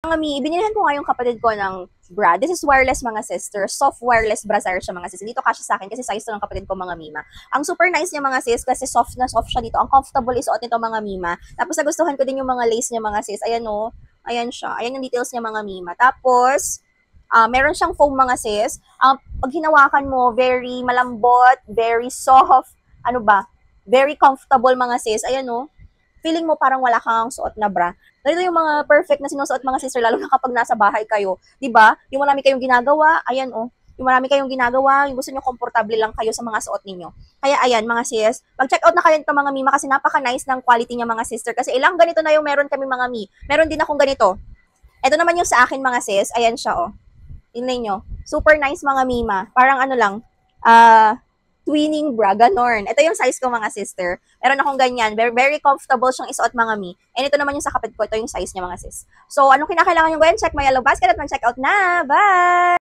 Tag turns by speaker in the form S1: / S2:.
S1: Mga mi, binilihan ko nga yung kapatid ko ng bra. This is wireless mga sister. Soft wireless bra siya mga sis. Dito kasya sa akin kasi size to ng kapatid ko mga mima. Ang super nice niya mga sis kasi soft na soft siya dito. Ang comfortable isuot nito mga mima. Tapos nagustuhan ko din yung mga lace niya mga sis. Ayan o. Ayan siya. Ayan yung details niya mga mima. Tapos, meron siyang foam mga sis. Pag hinawakan mo, very malambot, very soft. Ano ba? Very comfortable mga sis. Ayan o. Feeling mo parang wala kang suot na bra. Ganito yung mga perfect na sinusuot mga sister, lalo na kapag nasa bahay kayo. 'Di ba? Yung marami kayong ginagawa, ayan oh. Yung marami kayong ginagawa, yung gusto nyo komportable lang kayo sa mga suot ninyo. Kaya ayan mga sis, mag-check out na kayo nito mga mima kasi napaka-nice ng quality niya mga sister. Kasi ilang ganito na yung meron kami mga mi. Meron din akong ganito. Ito naman yung sa akin mga sis, ayan siya oh. Tingnan nyo. Super nice mga mima. Parang ano lang, twinning bra, ganon. Ito yung size ko mga sister. Meron akong ganyan. Very, very comfortable siyang isuot mga mi. And ito naman yung sa kapatid ko. Ito yung size niya mga sis. So, anong kinakailangan nyo gawin? Check my yellow basket at mag-check out na. Bye!